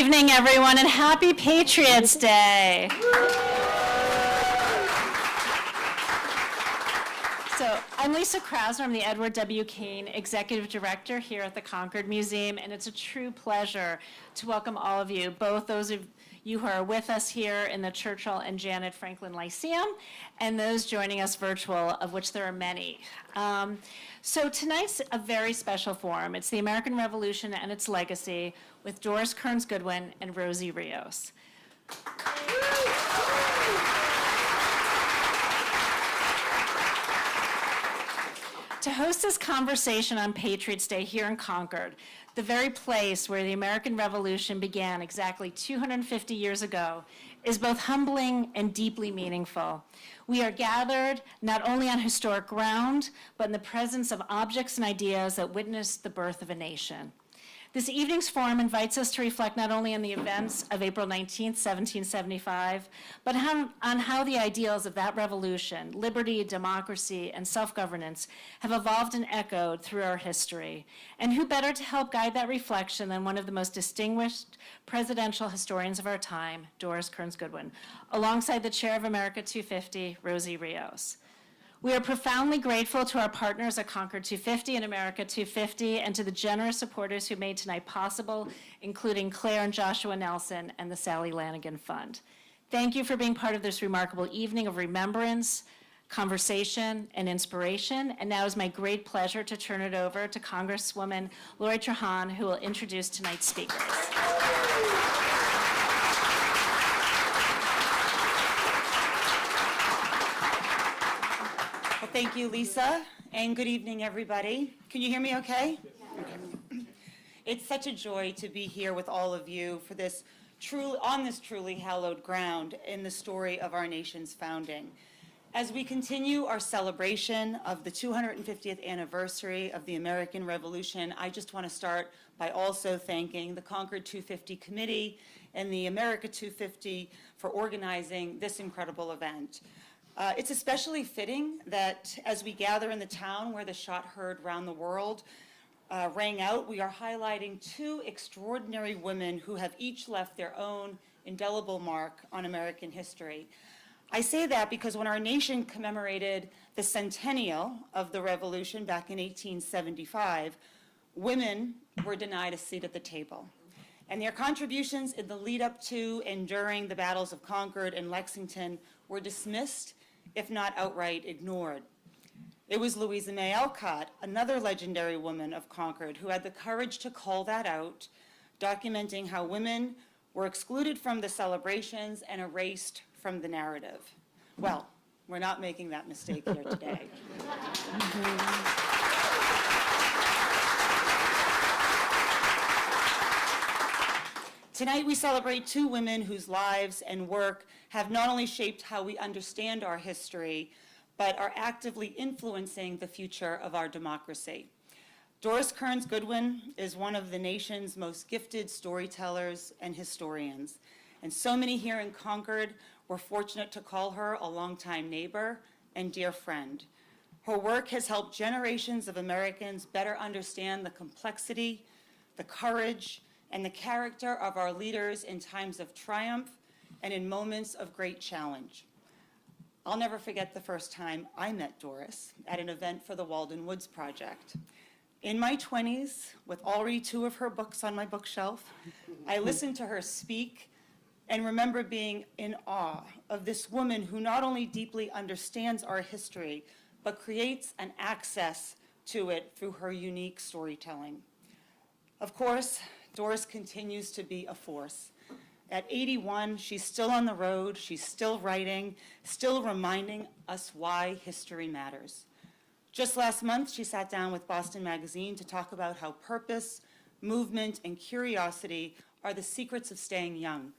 evening, everyone, and happy Patriots Day. So I'm Lisa Krasner. I'm the Edward W. Kane Executive Director here at the Concord Museum, and it's a true pleasure to welcome all of you, both those of you who are with us here in the Churchill and Janet Franklin Lyceum, and those joining us virtual, of which there are many. So tonight's a very special forum. It's the American Revolution and its legacy with Doris Kearns Goodwin and Rosie Rios. To host this conversation on Patriots Day here in Concord, the very place where the American Revolution began exactly 250 years ago, is both humbling and deeply meaningful. We are gathered not only on historic ground, but in the presence of objects and ideas that witnessed the birth of a nation. This evening's forum invites us to reflect not only on the events of April 19th, 1775, but on how the ideals of that revolution, liberty, democracy, and self-governance, have evolved and echoed through our history. And who better to help guide that reflection than one of the most distinguished presidential historians of our time, Doris Kearns Goodwin, alongside the chair of America 250, Rosie Rios. We are profoundly grateful to our partners at Concord 250 and America 250, and to the generous supporters who made tonight possible, including Claire and Joshua Nelson and the Sally Lanigan Fund. Thank you for being part of this remarkable evening of remembrance, conversation, and inspiration. And now it's my great pleasure to turn it over to Congresswoman Lori Trahan, who will introduce tonight's speakers. Thank you, Lisa, and good evening, everybody. Can you hear me okay? Okay. It's such a joy to be here with all of you for this on this truly hallowed ground in the story of our nation's founding. As we continue our celebration of the 250th anniversary of the American Revolution, I just want to start by also thanking the Concord 250 Committee and the America 250 for organizing this incredible event. It's especially fitting that as we gather in the town where the shot heard round the world rang out, we are highlighting two extraordinary women who have each left their own indelible mark on American history. I say that because when our nation commemorated the centennial of the Revolution back in 1875, women were denied a seat at the table. And their contributions in the lead up to and during the battles of Concord and Lexington were dismissed, if not outright ignored. It was Louisa May Alcott, another legendary woman of Concord, who had the courage to call that out, documenting how women were excluded from the celebrations and erased from the narrative. Well, we're not making that mistake here today. Tonight we celebrate two women whose lives and work have not only shaped how we understand our history, but are actively influencing the future of our democracy. Doris Kearns Goodwin is one of the nation's most gifted storytellers and historians, and so many here in Concord were fortunate to call her a longtime neighbor and dear friend. Her work has helped generations of Americans better understand the complexity, the courage, and the character of our leaders in times of triumph and in moments of great challenge. I'll never forget the first time I met Doris at an event for the Walden Woods Project. In my 20s, with already two of her books on my bookshelf, I listened to her speak and remember being in awe of this woman who not only deeply understands our history, but creates an access to it through her unique storytelling. Of course, Doris continues to be a force. At 81, she's still on the road, she's still writing, still reminding us why history matters. Just last month, she sat down with Boston Magazine to talk about how purpose, movement, and curiosity are the secrets of staying young.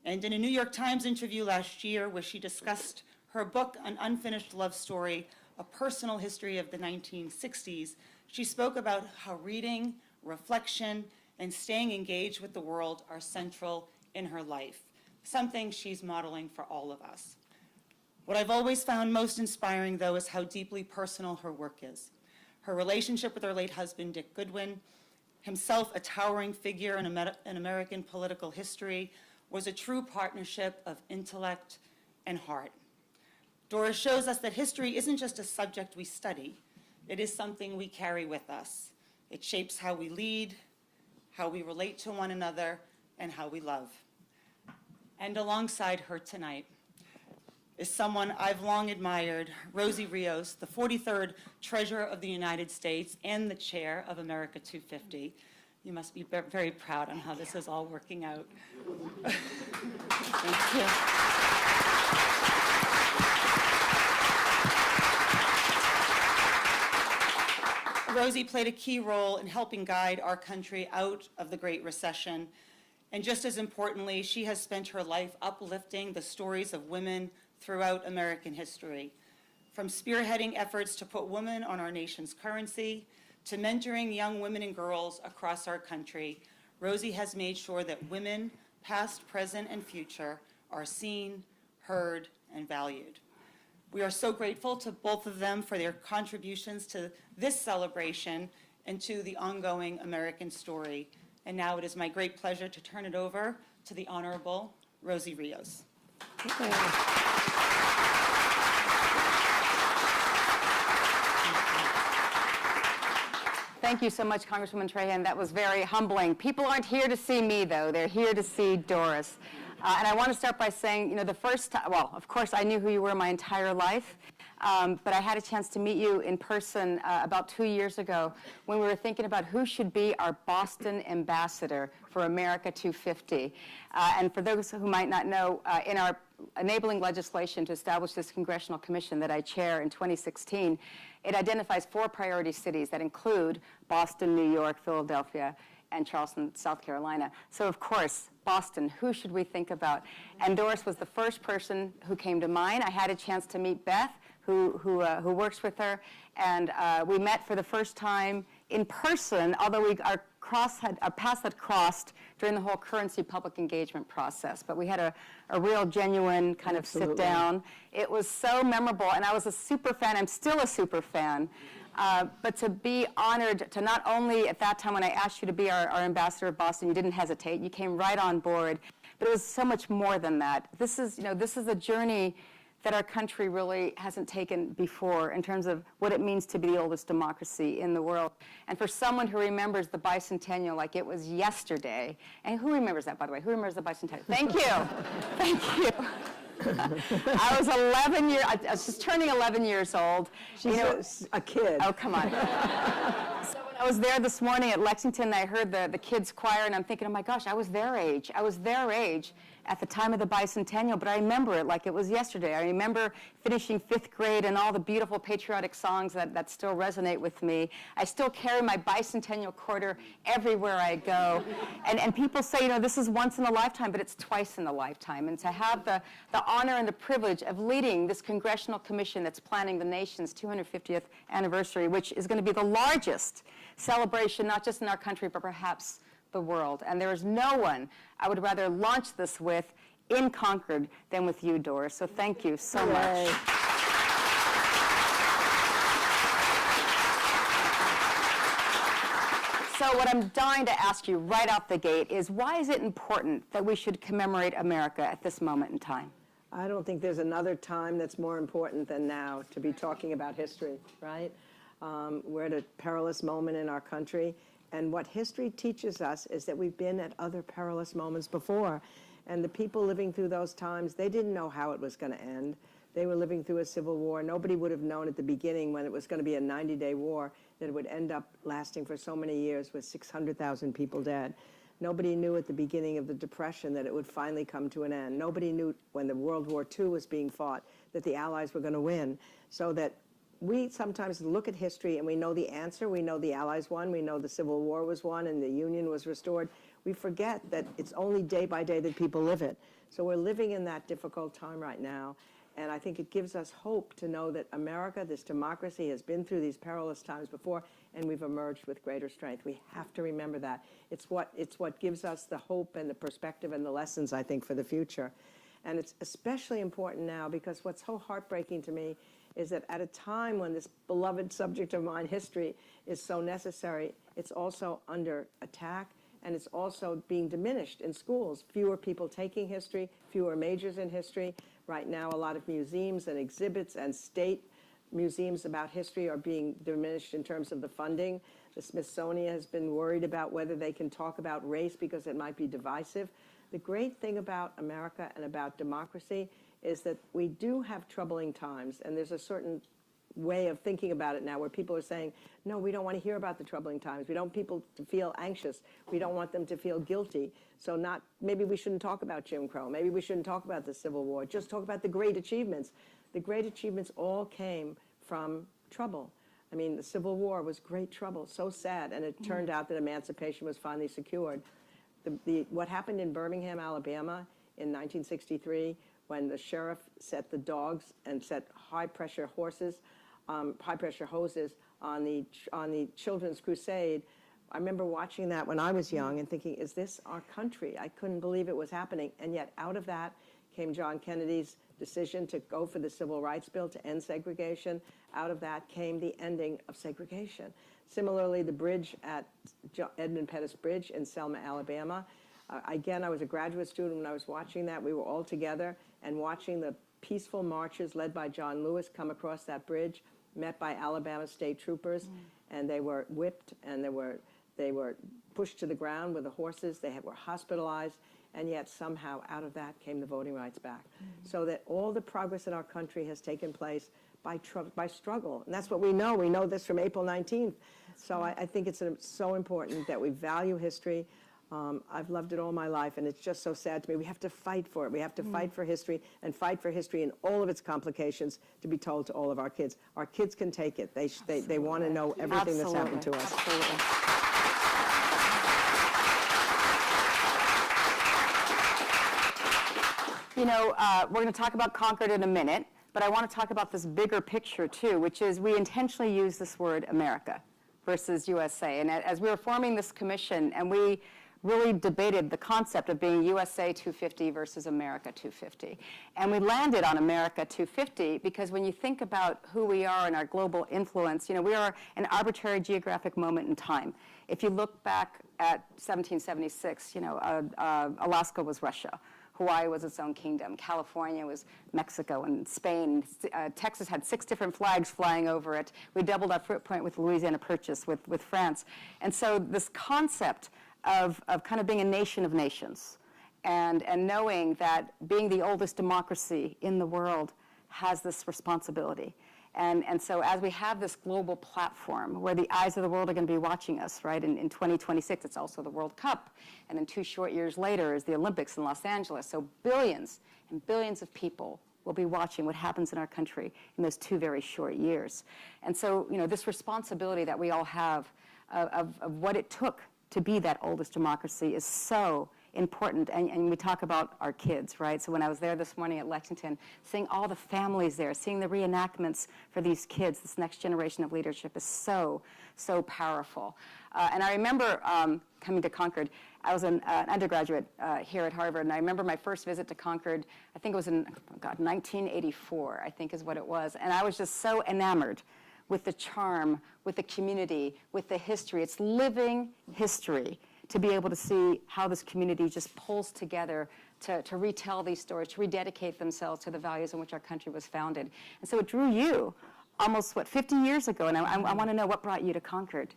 And in a New York Times interview last year, where she discussed her book, An Unfinished Love Story, A Personal History of the 1960s, she spoke about how reading, reflection, and staying engaged with the world are central in her life, something she's modeling for all of us. What I've always found most inspiring, though, is how deeply personal her work is. Her relationship with her late husband, Dick Goodwin, himself a towering figure in American political history, was a true partnership of intellect and heart. Doris shows us that history isn't just a subject we study, it is something we carry with us. It shapes how we lead, how we relate to one another, and how we love. And alongside her tonight is someone I've long admired, Rosie Rios, the 43rd Treasurer of the United States and the Chair of America 250. You must be very proud on how this is all working out. Thank you. Rosie played a key role in helping guide our country out of the Great Recession. And just as importantly, she has spent her life uplifting the stories of women throughout American history. From spearheading efforts to put women on our nation's currency, to mentoring young women and girls across our country, Rosie has made sure that women, past, present, and future, are seen, heard, and valued. We are so grateful to both of them for their contributions to this celebration and to the ongoing American story. And now it is my great pleasure to turn it over to the Honorable Rosie Rios. Thank you so much, Congresswoman Trahan. That was very humbling. People aren't here to see me, though. They're here to see Doris. And I want to start by saying, the first time, well, of course, I knew who you were my entire life, but I had a chance to meet you in person about 2 years ago when we were thinking about who should be our Boston ambassador for America 250. And for those who might not know, in our enabling legislation to establish this congressional commission that I chair in 2016, it identifies 4 priority cities that include Boston, New York, Philadelphia, and Charleston, South Carolina. So of course, Boston, who should we think about? And Doris was the first person who came to mind. I had a chance to meet Beth, who works with her, and we met for the first time in person, although our paths had crossed during the whole currency public engagement process. But we had a real genuine kind of sit down. It was so memorable, and I was a super fan. I'm still a super fan. But to be honored to not only at that time when I asked you to be our ambassador of Boston, you didn't hesitate, you came right on board, but it was so much more than that. This is a journey that our country really hasn't taken before in terms of what it means to be the oldest democracy in the world. And for someone who remembers the bicentennial like it was yesterday, and who remembers that, by the way? Who remembers the bicentennial? Thank you. Thank you. I was 11 years, I was just turning 11 years old. She's a kid. Oh, come on. So when I was there this morning at Lexington, I heard the kids choir, and I'm thinking, oh my gosh, I was their age. I was their age at the time of the bicentennial, but I remember it like it was yesterday. I remember finishing 5th grade and all the beautiful patriotic songs that still resonate with me. I still carry my bicentennial quarter everywhere I go. And people say, this is once in a lifetime, but it's twice in a lifetime. And to have the honor and the privilege of leading this congressional commission that's planning the nation's 250th anniversary, which is going to be the largest celebration, not just in our country, but perhaps the world. And there is no one I would rather launch this with in Concord than with you, Doris. So thank you so much. So what I'm dying to ask you right out the gate is, why is it important that we should commemorate America at this moment in time? I don't think there's another time that's more important than now to be talking about history, right? We're at a perilous moment in our country. And what history teaches us is that we've been at other perilous moments before. And the people living through those times, they didn't know how it was going to end. They were living through a civil war. Nobody would have known at the beginning, when it was going to be a 90-day war, that it would end up lasting for so many years with 600,000 people dead. Nobody knew at the beginning of the Depression that it would finally come to an end. Nobody knew when the World War II was being fought that the Allies were going to win. So that we sometimes look at history and we know the answer. We know the Allies won. We know the Civil War was won and the Union was restored. We forget that it's only day by day that people live it. So we're living in that difficult time right now. And I think it gives us hope to know that America, this democracy, has been through these perilous times before, and we've emerged with greater strength. We have to remember that. It's what gives us the hope and the perspective and the lessons, I think, for the future. And it's especially important now because what's so heartbreaking to me is that at a time when this beloved subject of mine, history, is so necessary, it's also under attack, and it's also being diminished in schools. Fewer people taking history, fewer majors in history. Right now, a lot of museums and exhibits and state museums about history are being diminished in terms of the funding. The Smithsonian has been worried about whether they can talk about race because it might be divisive. The great thing about America and about democracy is that we do have troubling times, and there's a certain way of thinking about it now where people are saying, no, we don't want to hear about the troubling times. We don't want people to feel anxious. We don't want them to feel guilty. So maybe we shouldn't talk about Jim Crow. Maybe we shouldn't talk about the Civil War. Just talk about the great achievements. The great achievements all came from trouble. I mean, the Civil War was great trouble, so sad, and it turned out that emancipation was finally secured. What happened in Birmingham, Alabama in 1963, when the sheriff set the dogs and set high-pressure hoses on the Children's Crusade, I remember watching that when I was young and thinking, is this our country? I couldn't believe it was happening. And yet out of that came John Kennedy's decision to go for the Civil Rights Bill to end segregation. Out of that came the ending of segregation. Similarly, the bridge at Edmund Pettus Bridge in Selma, Alabama. Again, I was a graduate student when I was watching that. We were all together and watching the peaceful marches led by John Lewis come across that bridge, met by Alabama state troopers, and they were whipped and they were pushed to the ground with the horses. They were hospitalized, and yet somehow out of that came the Voting Rights Act. So that all the progress in our country has taken place by struggle. And that's what we know. We know this from April 19th. So I think it's so important that we value history. I've loved it all my life, and it's just so sad to me. We have to fight for it. We have to fight for history, and fight for history in all of its complications to be told to all of our kids. Our kids can take it. They want to know everything that's happened to us. Absolutely. You know, we're going to talk about Concord in a minute, but I want to talk about this bigger picture too, which is we intentionally use this word America versus USA. And as we were forming this commission, and we really debated the concept of being USA 250 versus America 250. And we landed on America 250 because when you think about who we are and our global influence, you know, we are an arbitrary geographic moment in time. If you look back at 1776, you know, Alaska was Russia. Hawaii was its own kingdom. California was Mexico and Spain. Texas had 6 different flags flying over it. We doubled our footprint with Louisiana Purchase with France. And so this concept of kind of being a nation of nations and knowing that being the oldest democracy in the world has this responsibility. And so as we have this global platform where the eyes of the world are going to be watching us, right, in 2026, it's also the World Cup. And then 2 short years later is the Olympics in Los Angeles. So billions and billions of people will be watching what happens in our country in those 2 very short years. And so, you know, this responsibility that we all have of what it took to be that oldest democracy is so important. And we talk about our kids, right? So when I was there this morning at Lexington, seeing all the families there, seeing the reenactments for these kids, this next generation of leadership is so, so powerful. And I remember coming to Concord. I was an undergraduate here at Harvard, and I remember my first visit to Concord, I think it was in, 1984, I think is what it was. And I was just so enamored with the charm, with the community, with the history. It's living history to be able to see how this community just pulls together to retell these stories, to rededicate themselves to the values on which our country was founded. And so it drew you almost, 50 years ago, and I want to know what brought you to Concord.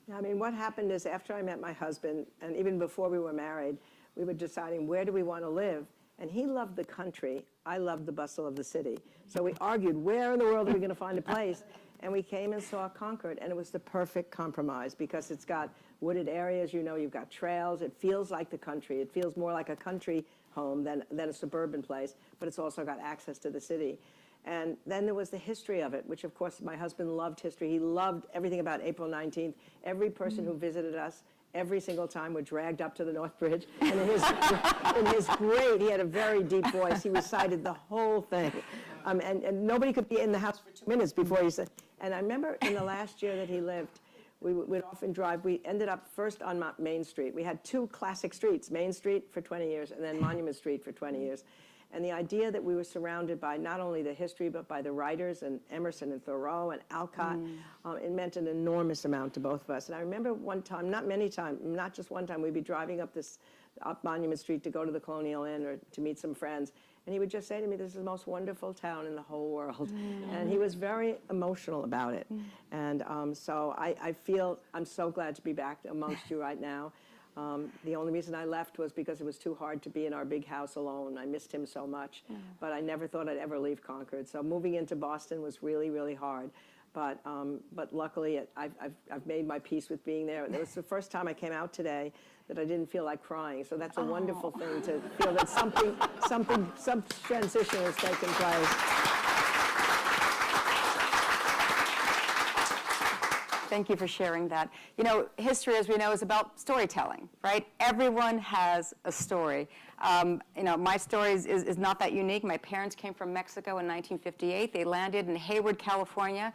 Yeah, I mean, what happened is after I met my husband, and even before we were married, we were deciding where do we want to live. And he loved the country. I loved the bustle of the city. So we argued, where in the world are we going to find a place? And we came and saw Concord, and it was the perfect compromise because it's got wooded areas, you know, you've got trails. It feels like the country. It feels more like a country home than a suburban place, but it's also got access to the city. And then there was the history of it, which, of course, my husband loved history. He loved everything about April 19th. Every person who visited us, every single time were dragged up to the North Bridge. And in his great, he had a very deep voice. He recited the whole thing. And nobody could be in the house for 2 minutes before he said. And I remember in the last year that he lived, we would often drive. We ended up first on Main Street. We had 2 classic streets, Main Street for 20 years and then Monument Street for 20 years. And the idea that we were surrounded by not only the history, but by the writers, and Emerson and Thoreau and Alcott, it meant an enormous amount to both of us. And I remember one time, not many times, not just one time, we'd be driving up Monument Street to go to the Colonial Inn or to meet some friends. And he would just say to me, this is the most wonderful town in the whole world. And he was very emotional about it. And so I feel I'm so glad to be back amongst you right now. The only reason I left was because it was too hard to be in our big house alone. I missed him so much, but I never thought I'd ever leave Concord. So moving into Boston was really, really hard. But luckily, I've made my peace with being there. It was the first time I came out today that I didn't feel like crying. So that's a wonderful thing to feel that some transition has taken place. Thank you for sharing that. You know, history, as we know, is about storytelling, right? Everyone has a story. You know, my story is not that unique. My parents came from Mexico in 1958. They landed in Hayward, California,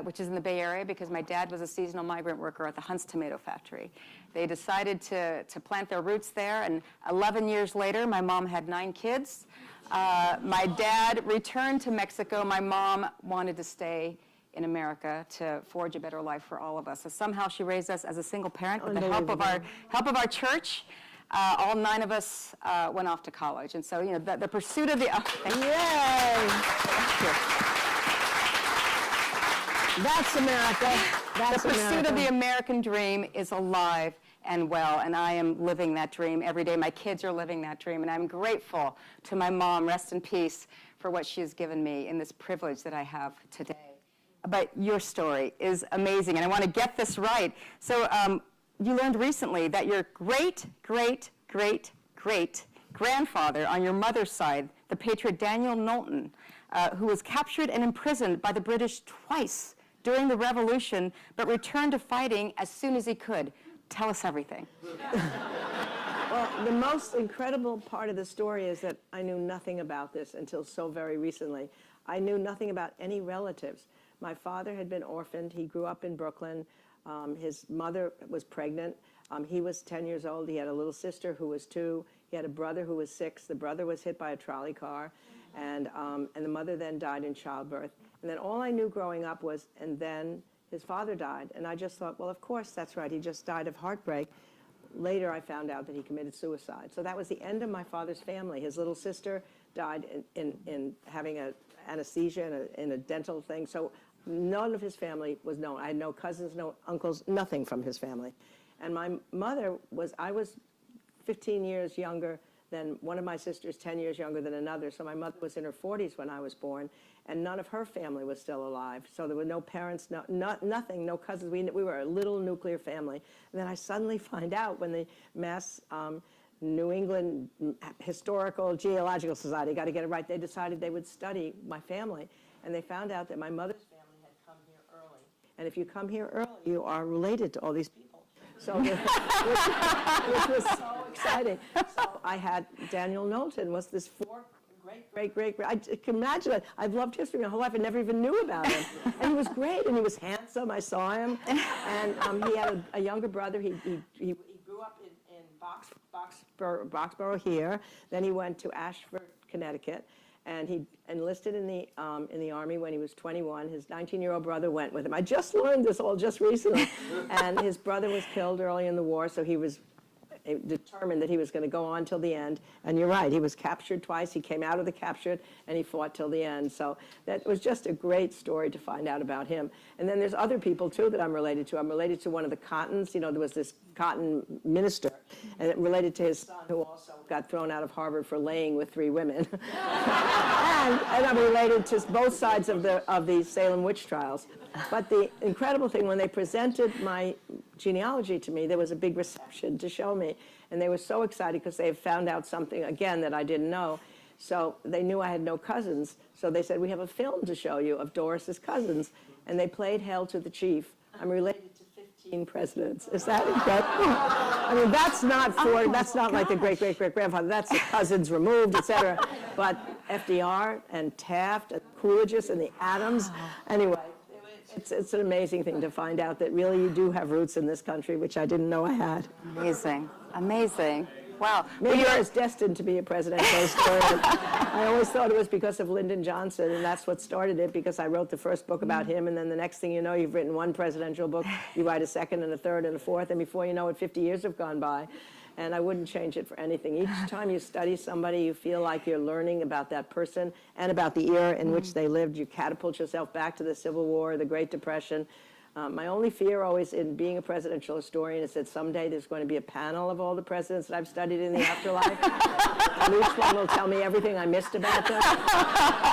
which is in the Bay Area, because my dad was a seasonal migrant worker at the Hunt's Tomato Factory. They decided to plant their roots there, and 11 years later, my mom had 9 kids. My dad returned to Mexico. My mom wanted to stay in America to forge a better life for all of us. So somehow she raised us as a single parent with the help of our church. All 9 of us went off to college. And so, you know, the pursuit of the... Yay! That's America. That's the pursuit America. of the American dream is alive and well, and I am living that dream every day. My kids are living that dream, and I'm grateful to my mom, rest in peace, for what she has given me in this privilege that I have today. But your story is amazing, and I want to get this right. So you learned recently that your great-great-great-great-grandfather on your mother's side, the patriot Daniel Knowlton, who was captured and imprisoned by the British twice during the Revolution, but returned to fighting as soon as he could. Tell us everything. Well, the most incredible part of the story is that I knew nothing about this until so very recently. I knew nothing about any relatives. My father had been orphaned. He grew up in Brooklyn. His mother was pregnant. He was 10 years old. He had a little sister who was 2. He had a brother who was 6. The brother was hit by a trolley car, and the mother then died in childbirth. And then all I knew growing up was, and then his father died. And I just thought, well, of course, that's right. He just died of heartbreak. Later, I found out that he committed suicide. So that was the end of my father's family. His little sister died in having an anesthesia in a dental thing. So none of his family was known. I had no cousins, no uncles, nothing from his family. And my mother I was 15 years younger than one of my sisters, 10 years younger than another. So my mother was in her 40s when I was born, and none of her family was still alive. So there were no parents, nothing, no cousins. We were a little nuclear family. And then I suddenly find out when the Mass New England Historical Geological Society, got to get it right, they decided they would study my family. And they found out that my mother's family had come here early. And if you come here early, you are related to all these people. So, which was so exciting. So I had Daniel Knowlton was this 4 great. I can imagine it. I've loved history my whole life. I never even knew about him. And he was great, and he was handsome. I saw him. And he had a younger brother. He grew up in Boxborough here. Then he went to Ashford, Connecticut. And he enlisted in the Army when he was 21. His 19-year-old brother went with him. I just learned this all just recently. And his brother was killed early in the war, so he was determined that he was going to go on till the end. And you're right, he was captured twice. He came out of the captured, and he fought till the end. So that was just a great story to find out about him. And then there's other people, too, that I'm related to. I'm related to one of the Cottons. You know, there was this Cotton minister, and it related to his son, who also got thrown out of Harvard for laying with 3 women. and I'm related to both sides of the Salem witch trials. But the incredible thing, when they presented my genealogy to me, there was a big reception to show me. And they were so excited because they had found out something, again, that I didn't know. So they knew I had no cousins. So they said, we have a film to show you of Doris's cousins. And they played Hail to the Chief. I'm related to 15 presidents. Is that incredible? I mean, that's not like the great-great-great-grandfather. That's the cousins removed, et cetera. But FDR and Taft and Coolidge's and the Adams. Anyway, it's an amazing thing to find out that really you do have roots in this country, which I didn't know I had. Amazing. Amazing. Wow. Maybe I was destined to be a presidential historian. I always thought it was because of Lyndon Johnson, and that's what started it, because I wrote the first book about him, and then the next thing you know, you've written one presidential book, you write a second and a third and a fourth, and before you know it, 50 years have gone by. And I wouldn't change it for anything. Each time you study somebody, you feel like you're learning about that person and about the era in which they lived. You catapult yourself back to the Civil War, the Great Depression. My only fear always in being a presidential historian is that someday there's going to be a panel of all the presidents that I've studied in the afterlife. And each one will tell me everything I missed about them.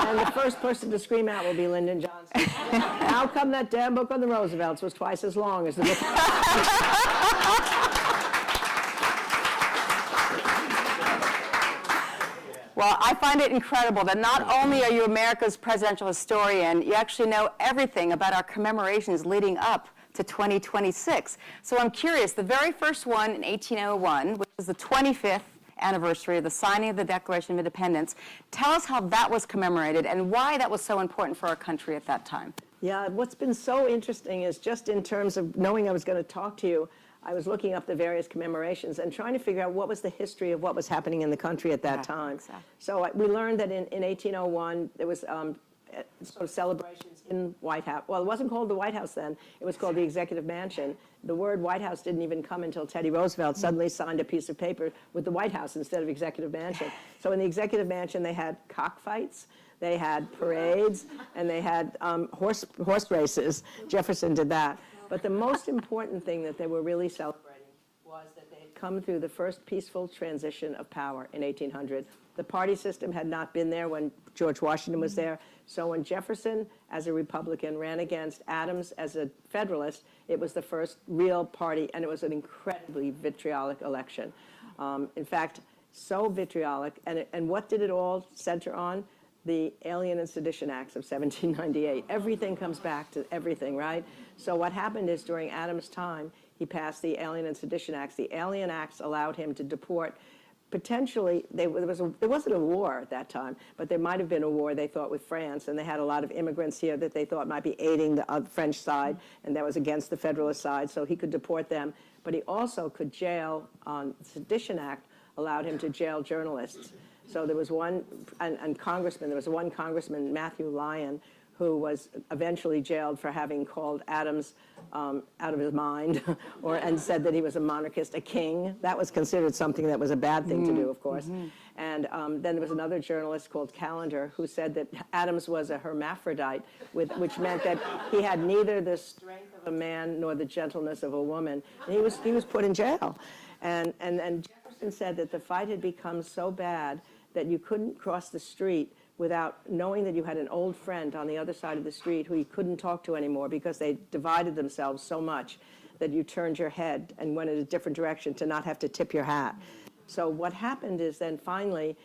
And the first person to scream out will be Lyndon Johnson. How come that damn book on the Roosevelts was twice as long as the book? Well, I find it incredible that not only are you America's presidential historian, you actually know everything about our commemorations leading up to 2026. So I'm curious, the very first one in 1801, which is the 25th anniversary of the signing of the Declaration of Independence, tell us how that was commemorated and why that was so important for our country at that time. Yeah, what's been so interesting is just in terms of knowing I was going to talk to you, I was looking up the various commemorations and trying to figure out what was the history of what was happening in the country at that time. Exactly. So we learned that in 1801, there was sort of celebrations in White House. Well, it wasn't called the White House then. It was called the Executive Mansion. The word White House didn't even come until Teddy Roosevelt suddenly signed a piece of paper with the White House instead of Executive Mansion. So in the Executive Mansion, they had cockfights, they had parades, and they had horse races. Jefferson did that. But the most important thing that they were really celebrating was that they had come through the first peaceful transition of power in 1800. The party system had not been there when George Washington was there. So when Jefferson, as a Republican, ran against Adams as a Federalist, it was the first real party, and it was an incredibly vitriolic election. In fact, so vitriolic. And what did it all center on? The Alien and Sedition Acts of 1798. Everything comes back to everything, right? So what happened is during Adams' time, he passed the Alien and Sedition Acts. The Alien Acts allowed him to deport potentially, there wasn't a war at that time, but there might have been a war, they thought, with France, and they had a lot of immigrants here that they thought might be aiding the French side, and that was against the Federalist side, so he could deport them. But he also could jail, on the Sedition Act allowed him to jail journalists. So there was one, and congressman, there was one congressman, Matthew Lyon, who was eventually jailed for having called Adams out of his mind, and said that he was a monarchist, a king. That was considered something that was a bad thing to do, of course. And then there was another journalist called Callender who said that Adams was a hermaphrodite, which meant that he had neither the strength of a man nor the gentleness of a woman. And he was put in jail. And Jefferson said that the fight had become so bad that you couldn't cross the street without knowing that you had an old friend on the other side of the street who you couldn't talk to anymore because they divided themselves so much that you turned your head and went in a different direction to not have to tip your hat. So what happened is then finally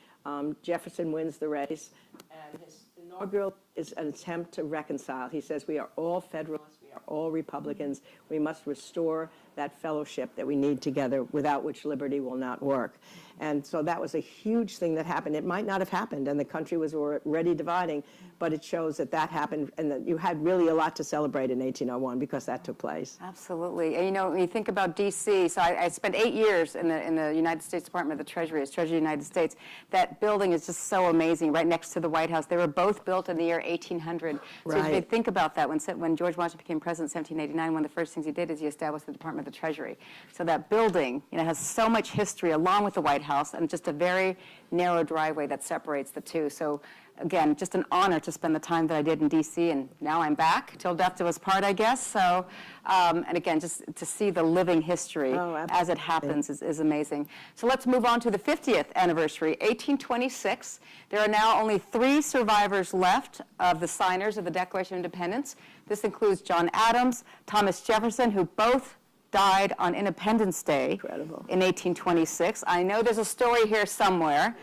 Jefferson wins the race, and his inaugural is an attempt to reconcile. He says, we are all Federalists, we are all Republicans, we must restore that fellowship that we need together, without which liberty will not work. And so that was a huge thing that happened. It might not have happened, and the country was already dividing, but it shows that that happened, and that you had really a lot to celebrate in 1801 because that took place. Absolutely. And, you know, when you think about D.C., so I spent 8 years in the United States Department of the Treasury as Treasury of the United States. That building is just so amazing, right next to the White House. They were both built in the year 1800. So Right. if you think about that, when George Washington became president in 1789, one of the first things he did is he established the Department of the Treasury. So that building, you know, has so much history along with the White House, and just a very narrow driveway that separates the two. So again, just an honor to spend the time that I did in D.C., and now I'm back, till death do us part, I guess. So, and again, just to see the living history as it happens is amazing. So let's move on to the 50th anniversary, 1826. There are now only 3 survivors left of the signers of the Declaration of Independence. This includes John Adams, Thomas Jefferson, who both died on Independence Day in 1826. I know there's a story here somewhere.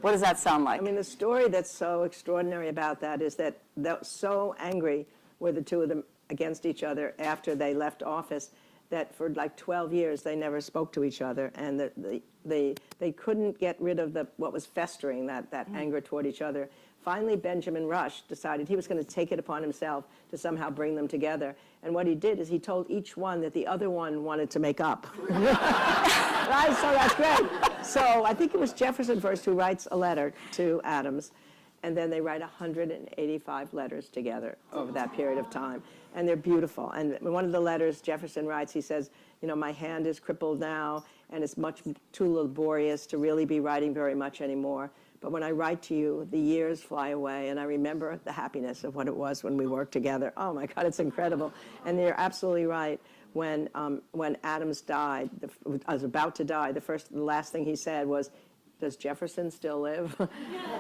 What does that sound like? I mean, the story that's so extraordinary about that is that so angry were the two of them against each other after they left office that for like 12 years they never spoke to each other, and they couldn't get rid of what was festering, that anger toward each other. Finally, Benjamin Rush decided he was going to take it upon himself to somehow bring them together. And what he did is he told each one that the other one wanted to make up. Right? So that's great. So I think it was Jefferson first who writes a letter to Adams, and then they write 185 letters together over that period of time. And they're beautiful. And in one of the letters Jefferson writes, he says, you know, my hand is crippled now, and it's much too laborious to really be writing very much anymore. But when I write to you, the years fly away, and I remember the happiness of what it was when we worked together. Oh my God, it's incredible. And you're absolutely right. When Adams died, was about to die, the last thing he said was, does Jefferson still live?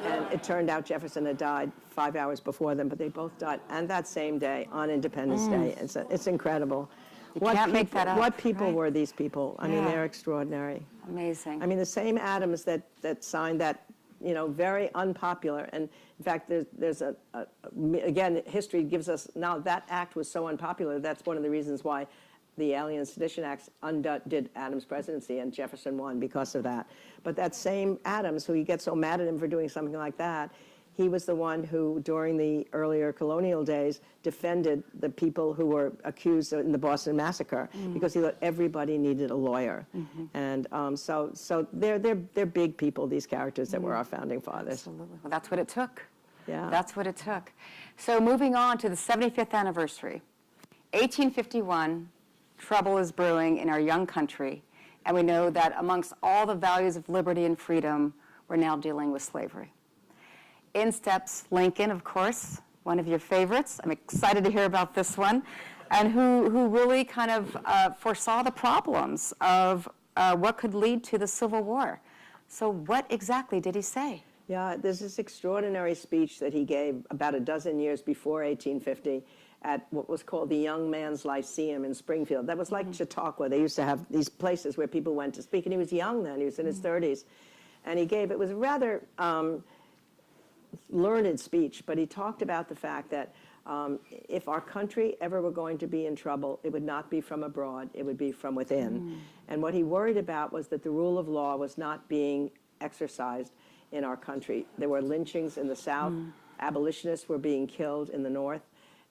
And it turned out Jefferson had died 5 hours before them, but they both died. And that same day, on Independence Day. It's incredible. You can't make that up. What people right? were these people? I mean, they're extraordinary. Amazing. I mean, the same Adams that signed that, you know, very unpopular. And in fact, there's again, history gives us, now that act was so unpopular, that's one of the reasons why the Alien Sedition Acts undid Adams' presidency, and Jefferson won because of that. But that same Adams, who you get so mad at him for doing something like that, he was the one who, during the earlier colonial days, defended the people who were accused in the Boston Massacre, because he thought everybody needed a lawyer. And so they're big people, these characters that were our founding fathers. Absolutely. Well, that's what it took. Yeah. That's what it took. So moving on to the 75th anniversary, 1851, trouble is brewing in our young country, and we know that amongst all the values of liberty and freedom, we're now dealing with slavery. In steps Lincoln, of course, one of your favorites. I'm excited to hear about this one, and who really kind of foresaw the problems of what could lead to the Civil War. So what exactly did he say? Yeah, there's this extraordinary speech that he gave about a dozen years before 1850 at what was called the Young Man's Lyceum in Springfield. That was like Chautauqua. They used to have these places where people went to speak, and he was young then. He was in his 30s. And it was a rather learned speech, but he talked about the fact that if our country ever were going to be in trouble, it would not be from abroad, it would be from within. And what he worried about was that the rule of law was not being exercised in our country. There were lynchings in the South, abolitionists were being killed in the North,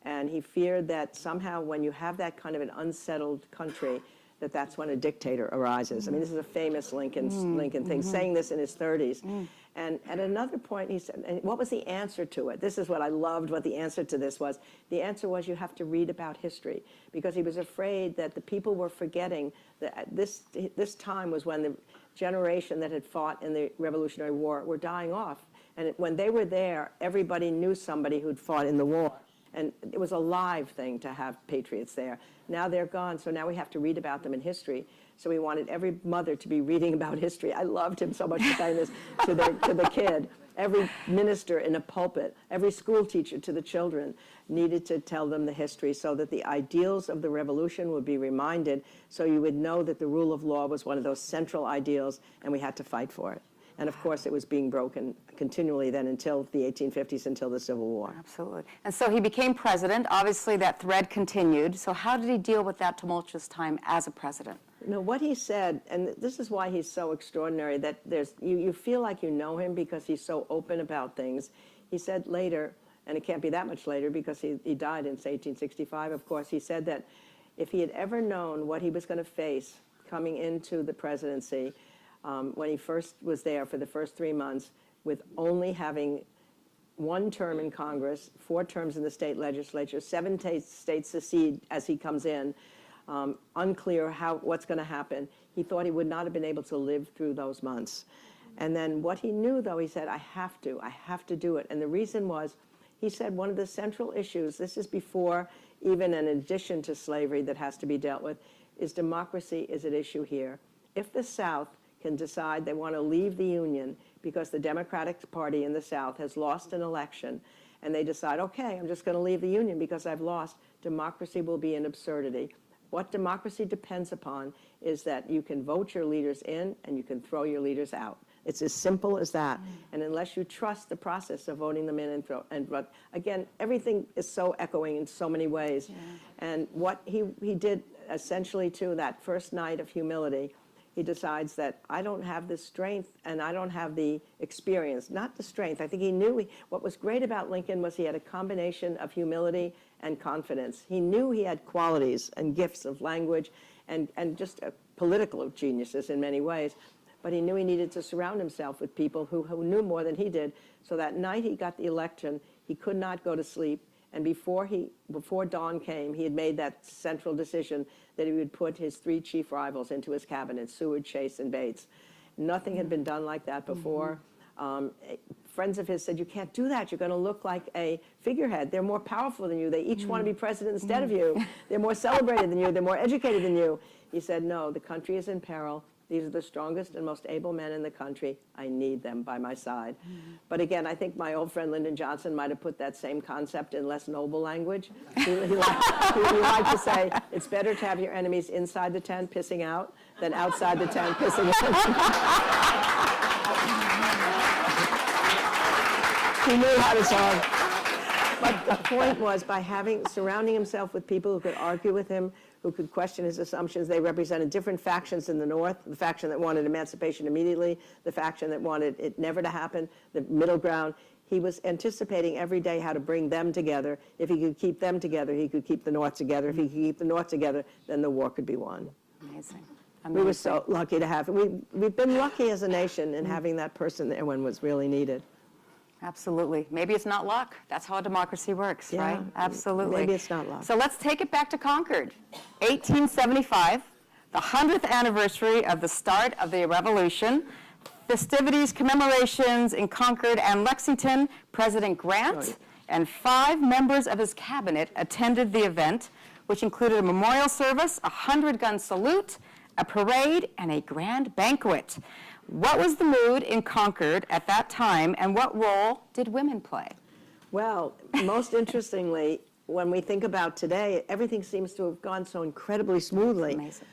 and he feared that somehow when you have that kind of an unsettled country, that's when a dictator arises. I mean, this is a famous Lincoln thing, saying this in his 30s. And at another point, he said, and what was the answer to it? This is what I loved, what the answer to this was. The answer was, you have to read about history, because he was afraid that the people were forgetting that this time was when the generation that had fought in the Revolutionary War were dying off. And when they were there, everybody knew somebody who'd fought in the war. And it was a live thing to have patriots there. Now they're gone, so now we have to read about them in history. So we wanted every mother to be reading about history. I loved him so much for saying this to the kid. Every minister in a pulpit, every school teacher to the children needed to tell them the history so that the ideals of the revolution would be reminded, so you would know that the rule of law was one of those central ideals, and we had to fight for it. And of course, it was being broken continually then until the 1850s, until the Civil War. Absolutely. And so he became president. Obviously, that thread continued. So how did he deal with that tumultuous time as a president? You know, what he said, and this is why he's so extraordinary, that you feel like you know him because he's so open about things. He said later, and it can't be that much later because he died in, say, 1865, of course, he said that if he had ever known what he was going to face coming into the presidency, when he first was there for the first 3 months, with only having one term in Congress, 4 terms in the state legislature, 7 states secede as he comes in, unclear what's going to happen, he thought he would not have been able to live through those months. And then what he knew, though, he said, I have to do it. And the reason was, he said one of the central issues, this is before even an addition to slavery that has to be dealt with, is democracy is at issue here. If the South can decide they want to leave the Union because the Democratic Party in the South has lost an election, and they decide, okay, I'm just going to leave the Union because I've lost, democracy will be an absurdity. What democracy depends upon is that you can vote your leaders in and you can throw your leaders out. It's as simple as that. And unless you trust the process of voting them in but again, everything is so echoing in so many ways. And what he did essentially too, that first night of humility, he decides that I don't have the strength and I don't have the experience, not the strength. I think he knew what was great about Lincoln was he had a combination of humility and confidence. He knew he had qualities and gifts of language and just political geniuses in many ways. But he knew he needed to surround himself with people who knew more than he did. So that night he got the election, he could not go to sleep. And before dawn came, he had made that central decision that he would put his 3 chief rivals into his cabinet, Seward, Chase, and Bates. Nothing had been done like that before. Friends of his said, you can't do that. You're going to look like a figurehead. They're more powerful than you. They each want to be president instead of you. They're more celebrated than you. They're more educated than you. He said, no, the country is in peril. These are the strongest and most able men in the country. I need them by my side. But again, I think my old friend Lyndon Johnson might have put that same concept in less noble language. He liked to say, it's better to have your enemies inside the tent pissing out than outside the tent pissing in. He knew how to talk. But the point was, by surrounding himself with people who could argue with him, who could question his assumptions. They represented different factions in the North, the faction that wanted emancipation immediately, the faction that wanted it never to happen, the middle ground. He was anticipating every day how to bring them together. If he could keep them together, he could keep the North together. If he could keep the North together, then the war could be won. Amazing. We were so lucky to have it. We've been lucky as a nation in having that person there when it was really needed. Absolutely. Maybe it's not luck. That's how democracy works, Yeah, right? Absolutely. maybe it's not luck. So let's take it back to Concord. 1875, the 100th anniversary of the start of the Revolution. Festivities, commemorations in Concord and Lexington. President Grant and 5 members of his cabinet attended the event, which included a memorial service, a 100-gun salute, a parade, and a grand banquet. What was the mood in Concord at that time, and what role did women play? Well, most interestingly, when we think about today, everything seems to have gone so incredibly smoothly. Amazing.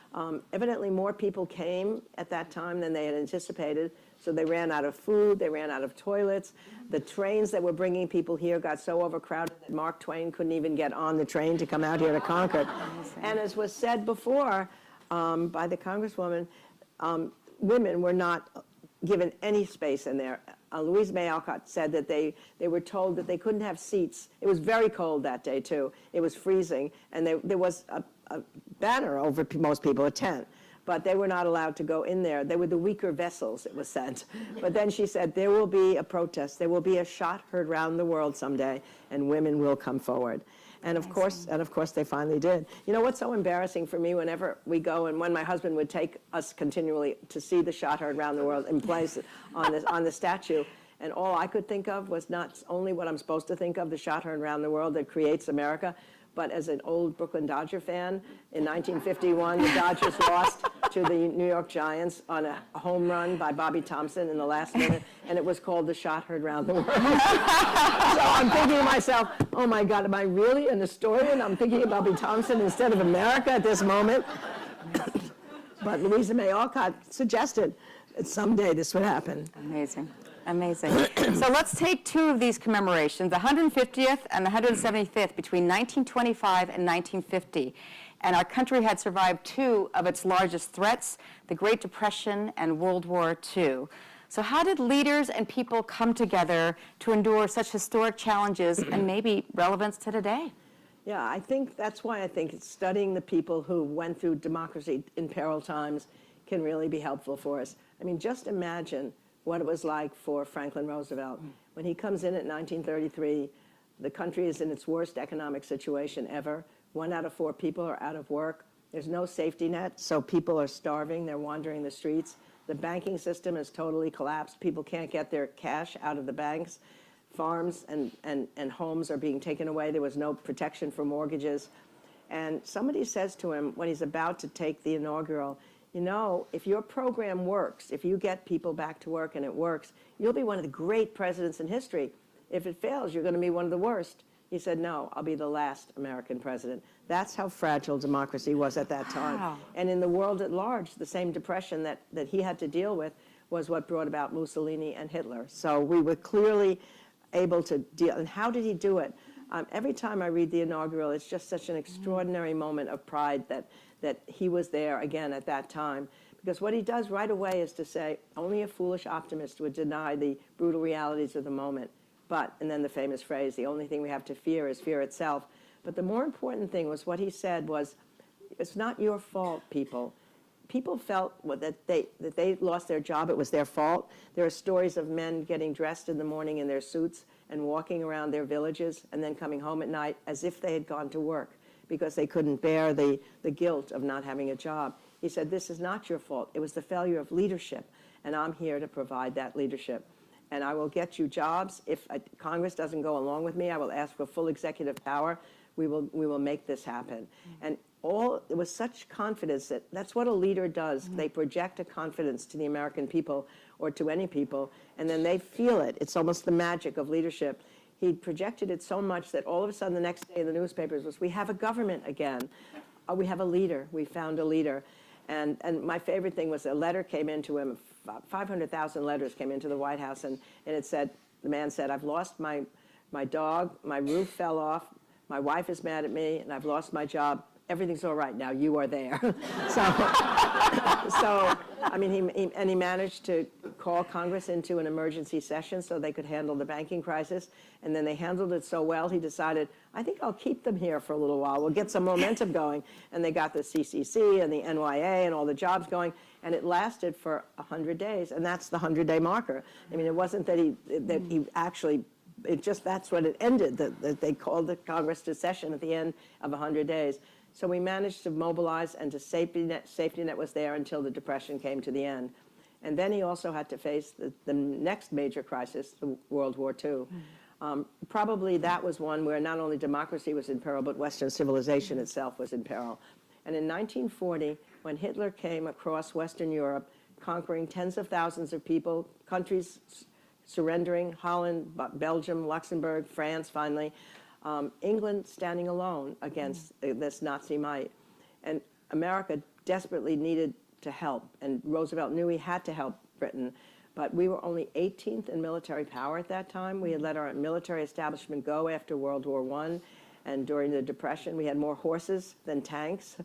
Evidently, more people came at that time than they had anticipated, so they ran out of food, they ran out of toilets. The trains that were bringing people here got so overcrowded that Mark Twain couldn't even get on the train to come out here to Concord. And as was said before by the Congresswoman, women were not given any space in there. Louisa May Alcott said that they were told that they couldn't have seats. It was very cold that day, too. It was freezing, and there was a banner over most people, a tent, but they were not allowed to go in there. They were the weaker vessels, it was said. But then she said, there will be a protest. There will be a shot heard round the world someday, and women will come forward. And of course, they finally did. You know what's so embarrassing for me whenever we go, and when my husband would take us continually to see the shot heard around the world in place on the statue, and all I could think of was not only what I'm supposed to think of, the shot heard around the world that creates America, but as an old Brooklyn Dodger fan, in 1951, the Dodgers lost to the New York Giants on a home run by Bobby Thompson in the last minute, and it was called the shot heard around the world. So I'm thinking to myself, oh my God, am I really an historian? I'm thinking of Bobby Thompson instead of America at this moment. But Louisa May Alcott suggested that someday this would happen. Amazing. Amazing. So let's take 2 of these commemorations, the 150th and the 175th, between 1925 and 1950. And our country had survived 2 of its largest threats, the Great Depression and World War II. So how did leaders and people come together to endure such historic challenges and maybe relevance to today? Yeah, I think that's why I think studying the people who went through democracy in peril times can really be helpful for us. I mean, just imagine what it was like for Franklin Roosevelt. When he comes in at 1933, the country is in its worst economic situation ever. 1 out of 4 people are out of work. There's no safety net, so people are starving. They're wandering the streets. The banking system is totally collapsed. People can't get their cash out of the banks. Farms and homes are being taken away. There was no protection for mortgages. And somebody says to him when he's about to take the inaugural, you know, if your program works, if you get people back to work and it works, you'll be one of the great presidents in history. If it fails, you're going to be one of the worst. He said, no, I'll be the last American president. That's how fragile democracy was at that time. Wow. And in the world at large, the same depression that he had to deal with was what brought about Mussolini and Hitler. So we were clearly able to deal. And how did he do it? Every time I read the inaugural, it's just such an extraordinary moment of pride that he was there again at that time. Because what he does right away is to say, only a foolish optimist would deny the brutal realities of the moment. But, and then the famous phrase, the only thing we have to fear is fear itself. But the more important thing was what he said was, it's not your fault, people. People felt that they lost their job, it was their fault. There are stories of men getting dressed in the morning in their suits and walking around their villages and then coming home at night as if they had gone to work because they couldn't bear the guilt of not having a job. He said, this is not your fault. It was the failure of leadership, and I'm here to provide that leadership. And I will get you jobs. If Congress doesn't go along with me, I will ask for full executive power. We will make this happen. And it was such confidence that that's what a leader does. They project a confidence to the American people or to any people, and then they feel it. It's almost the magic of leadership. He projected it so much that all of a sudden the next day in the newspapers was, we have a government again. We have a leader. We found a leader. And my favorite thing was a letter came into him, 500,000 letters came into the White House, and it said, the man said, I've lost my dog, my roof fell off, my wife is mad at me, and I've lost my job. Everything's all right now. You are there. So I mean, he managed to call Congress into an emergency session so they could handle the banking crisis. And then they handled it so well, he decided, I think I'll keep them here for a little while. We'll get some momentum going. And they got the CCC and the NYA and all the jobs going. And it lasted for 100 days. And that's the 100-day marker. I mean, it wasn't that he actually, that's when it ended, that they called the Congress to session at the end of 100 days. So we managed to mobilize, and safety net was there until the Depression came to the end. And then he also had to face the next major crisis, the World War II. Probably that was one where not only democracy was in peril, but Western civilization itself was in peril. And in 1940, when Hitler came across Western Europe, conquering tens of thousands of people, countries surrendering, Holland, Belgium, Luxembourg, France finally, England standing alone against this Nazi might. And America desperately needed to help, and Roosevelt knew he had to help Britain, but we were only 18th in military power at that time. We had let our military establishment go after World War I, and during the Depression, we had more horses than tanks.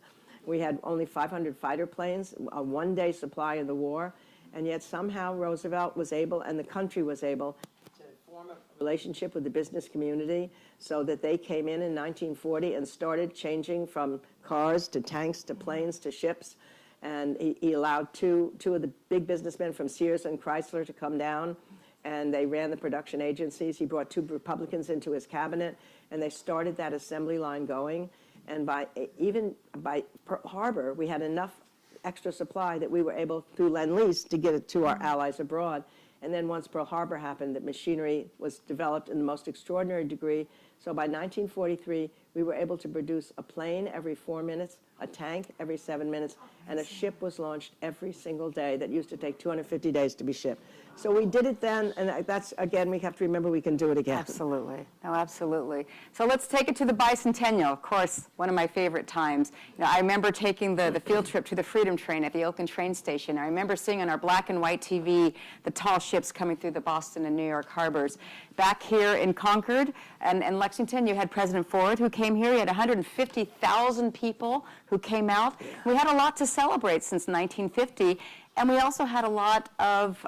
We had only 500 fighter planes, a one-day supply in the war, and yet somehow Roosevelt was able, and the country was able, to form a relationship with the business community so that they came in 1940 and started changing from cars to tanks to planes to ships. And he allowed two of the big businessmen from Sears and Chrysler to come down, and they ran the production agencies. He brought 2 Republicans into his cabinet, and they started that assembly line going. And even by Pearl Harbor, we had enough extra supply that we were able, through Lend-Lease, to get it to our allies abroad. And then once Pearl Harbor happened, that machinery was developed in the most extraordinary degree. So by 1943, we were able to produce a plane every 4 minutes, a tank every 7 minutes, and a ship was launched every single day that used to take 250 days to be shipped. So we did it then, and that's, again, we have to remember we can do it again. Absolutely. No, absolutely. So let's take it to the bicentennial, of course, one of my favorite times. You know, I remember taking the field trip to the Freedom Train at the Oakland train station. I remember seeing on our black and white TV the tall ships coming through the Boston and New York harbors. Back here in Concord and Lexington, you had President Ford who came here. You had 150,000 people who came out. We had a lot to celebrate since 1950. And we also had a lot of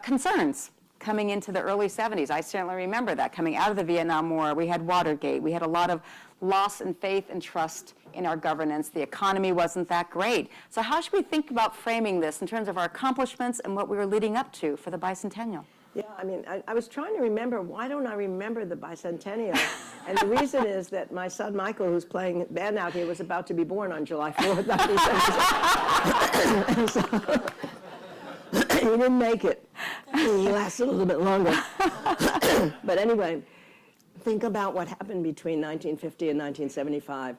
concerns coming into the early 70s. I certainly remember that, coming out of the Vietnam War. We had Watergate. We had a lot of loss in faith and trust in our governance. The economy wasn't that great. So how should we think about framing this in terms of our accomplishments and what we were leading up to for the bicentennial? Yeah, I mean, I was trying to remember, why don't I remember the bicentennial? And the reason is that my son Michael, who's playing band out here, was about to be born on July 4th, 1976. So, he didn't make it. He lasted a little bit longer. But anyway, think about what happened between 1950 and 1975.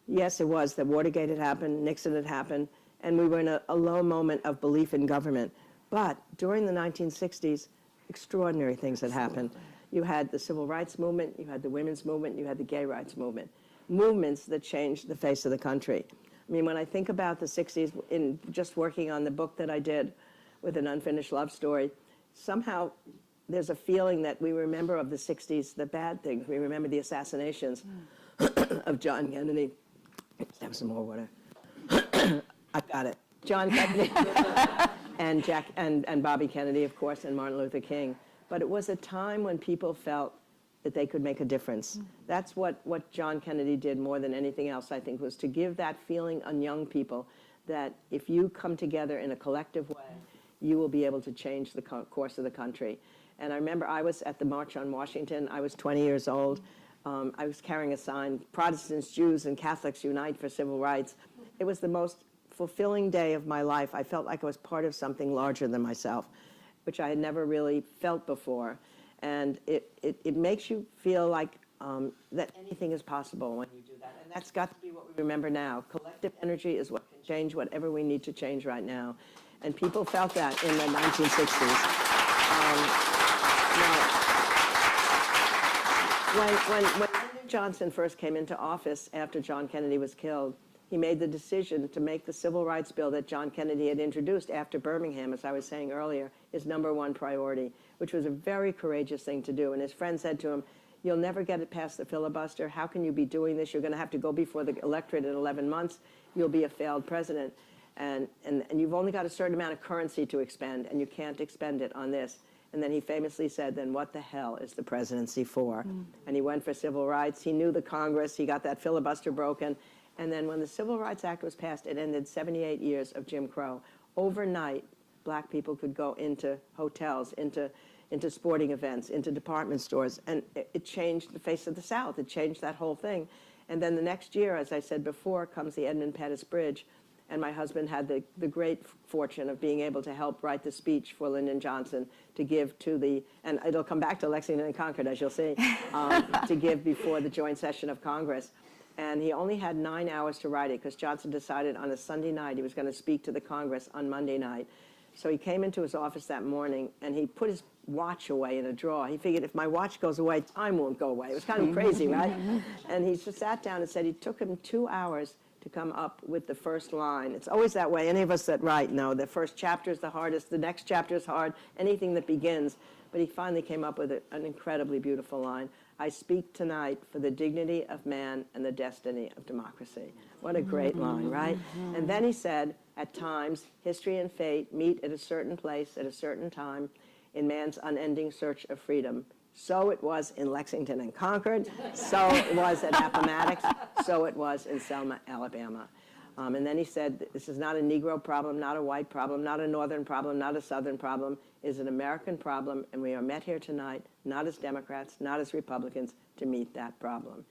Yes, it was that Watergate had happened, Nixon had happened, and we were in a low moment of belief in government. But during the 1960s, extraordinary things had happened. You had the civil rights movement, you had the women's movement, you had the gay rights movement. Movements that changed the face of the country. I mean, when I think about the 60s, in just working on the book that I did with An Unfinished Love Story, somehow there's a feeling that we remember of the 60s the bad things. We remember the assassinations of John Kennedy. Let's have some more water. I've got it. John Kennedy, and Bobby Kennedy, of course, and Martin Luther King. But it was a time when people felt that they could make a difference. That's what John Kennedy did more than anything else, I think, was to give that feeling on young people that if you come together in a collective way, you will be able to change the course of the country. And I remember I was at the March on Washington. I was 20 years old. I was carrying a sign, Protestants, Jews, and Catholics unite for civil rights. It was the most fulfilling day of my life. I felt like I was part of something larger than myself, which I had never really felt before. And it makes you feel like that anything is possible when you do that. And that's got to be what we remember now. Collective energy is what can change whatever we need to change right now. And people felt that in the 1960s. When Lyndon Johnson first came into office after John Kennedy was killed, he made the decision to make the civil rights bill that John Kennedy had introduced after Birmingham, as I was saying earlier, his #1 priority, which was a very courageous thing to do. And his friend said to him, "You'll never get it past the filibuster. How can you be doing this? You're going to have to go before the electorate in 11 months. You'll be a failed president. And you've only got a certain amount of currency to expend, and you can't expend it on this." And then he famously said, "Then what the hell is the presidency for?" And he went for civil rights. He knew the Congress. He got that filibuster broken. And then when the Civil Rights Act was passed, it ended 78 years of Jim Crow. Overnight, black people could go into hotels, into sporting events, into department stores, and it changed the face of the South. It changed that whole thing. And then the next year, as I said before, comes the Edmund Pettus Bridge. And my husband had the great fortune of being able to help write the speech for Lyndon Johnson to give to the, and it'll come back to Lexington and Concord, as you'll see, to give before the joint session of Congress. And he only had 9 hours to write it because Johnson decided on a Sunday night he was going to speak to the Congress on Monday night. So he came into his office that morning and he put his watch away in a drawer. He figured if my watch goes away, time won't go away. It was kind of crazy, right? And he just sat down and said it took him 2 hours to come up with the first line. It's always that way. Any of us that write know the first chapter is the hardest, the next chapter is hard, anything that begins. But he finally came up with an incredibly beautiful line. "I speak tonight for the dignity of man and the destiny of democracy." What a great line, right? And then he said, "At times, history and fate meet at a certain place at a certain time in man's unending search of freedom. So it was in Lexington and Concord, so it was at Appomattox, so it was in Selma, Alabama." And then he said, "This is not a Negro problem, not a white problem, not a Northern problem, not a Southern problem. It is an American problem, and we are met here tonight, not as Democrats, not as Republicans, to meet that problem."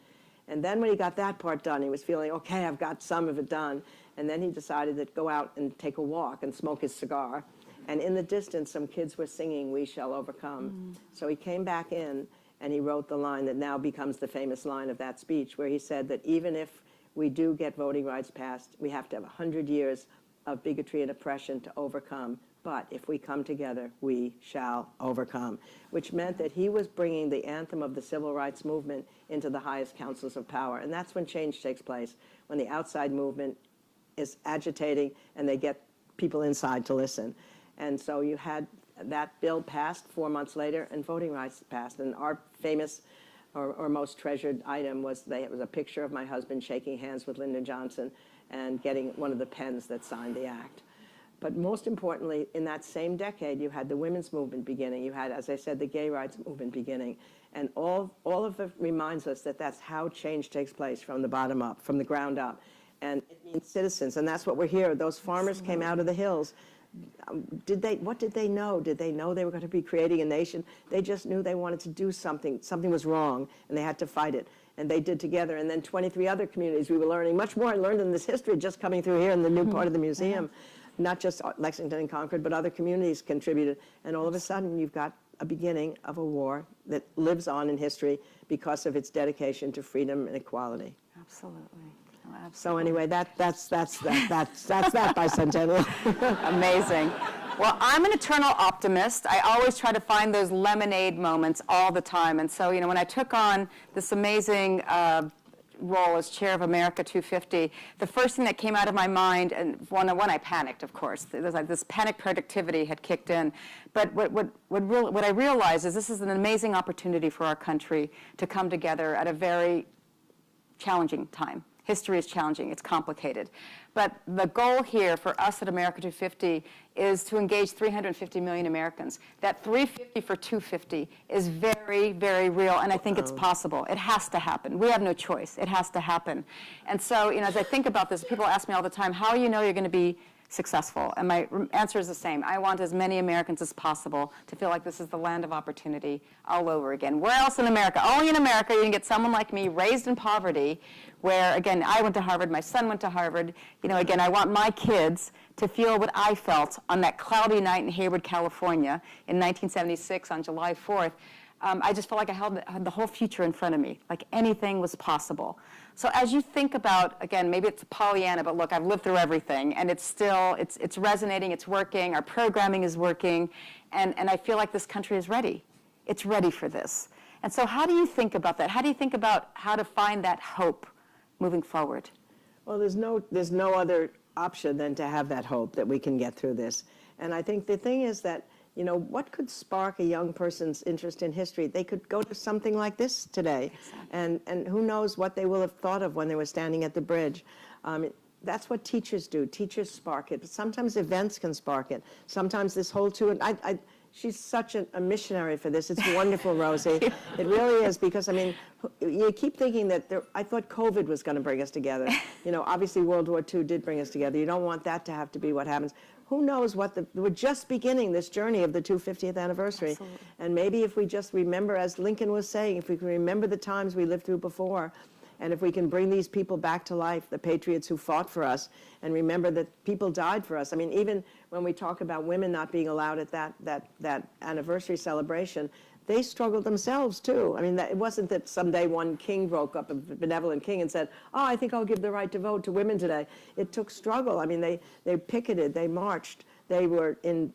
And then when he got that part done, he was feeling, okay, I've got some of it done. And then he decided to go out and take a walk and smoke his cigar. And in the distance, some kids were singing, "We Shall Overcome." So he came back in and he wrote the line that now becomes the famous line of that speech, where he said that even if we do get voting rights passed, we have to have 100 years of bigotry and oppression to overcome. But if we come together, we shall overcome, which meant that he was bringing the anthem of the civil rights movement into the highest councils of power. And that's when change takes place, when the outside movement is agitating and they get people inside to listen. And so you had that bill passed 4 months later, and voting rights passed. And our famous or most treasured item was it was a picture of my husband shaking hands with Lyndon Johnson and getting one of the pens that signed the act. But most importantly, in that same decade, you had the women's movement beginning. You had, as I said, the gay rights movement beginning. And all of it reminds us that that's how change takes place, from the bottom up, from the ground up. And it means citizens, and that's what we're here. Those farmers came out of the hills. What did they know? Did they know they were going to be creating a nation? They just knew they wanted to do something. Something was wrong, and they had to fight it. And they did together. And then 23 other communities. We were learning much more. I learned in this history just coming through here in the new part of the museum. Not just Lexington and Concord, but other communities contributed. And all of a sudden, you've got a beginning of a war that lives on in history because of its dedication to freedom and equality. Absolutely. Oh, absolutely. So anyway, that's that bicentennial. Amazing. Well, I'm an eternal optimist. I always try to find those lemonade moments all the time. And so, when I took on this amazing role as chair of America 250, the first thing that came out of my mind, and when I panicked, of course, it was like this panic productivity had kicked in. But what I realized is this is an amazing opportunity for our country to come together at a very challenging time History is challenging, it's complicated. But the goal here for us at America 250 is to engage 350 million Americans. That 350 for 250 is very, very real, and I think it's possible. It has to happen. We have no choice. It has to happen. And so, as I think about this, people ask me all the time, how do you know you're going to be successful? And my answer is the same. I want as many Americans as possible to feel like this is the land of opportunity all over again. Where else in America? Only in America you can get someone like me raised in poverty where, again, I went to Harvard, my son went to Harvard. Again, I want my kids to feel what I felt on that cloudy night in Hayward, California in 1976 on July 4th. I just felt like I had the whole future in front of me, like anything was possible. So as you think about, again, maybe it's Pollyanna, but look, I've lived through everything, and it's still, it's resonating, it's working, our programming is working, and I feel like this country is ready. It's ready for this. And so how do you think about that? How do you think about how to find that hope moving forward? Well, there's no other option than to have that hope that we can get through this. And I think the thing is that, what could spark a young person's interest in history? They could go to something like this today. Exactly. And who knows what they will have thought of when they were standing at the bridge. That's what teachers do. Teachers spark it. But sometimes events can spark it. Sometimes this whole she's such a missionary for this. It's wonderful, Rosie. It really is, because, you keep thinking that I thought COVID was going to bring us together. Obviously World War II did bring us together. You don't want that to have to be what happens. Who knows we're just beginning this journey of the 250th anniversary. Absolutely. And maybe if we just remember, as Lincoln was saying, if we can remember the times we lived through before, and if we can bring these people back to life, the patriots who fought for us, and remember that people died for us. Even when we talk about women not being allowed at that anniversary celebration, they struggled themselves too. It wasn't that someday one king broke up, a benevolent king, and said, "Oh, I think I'll give the right to vote to women today." It took struggle. They picketed, they marched. They were in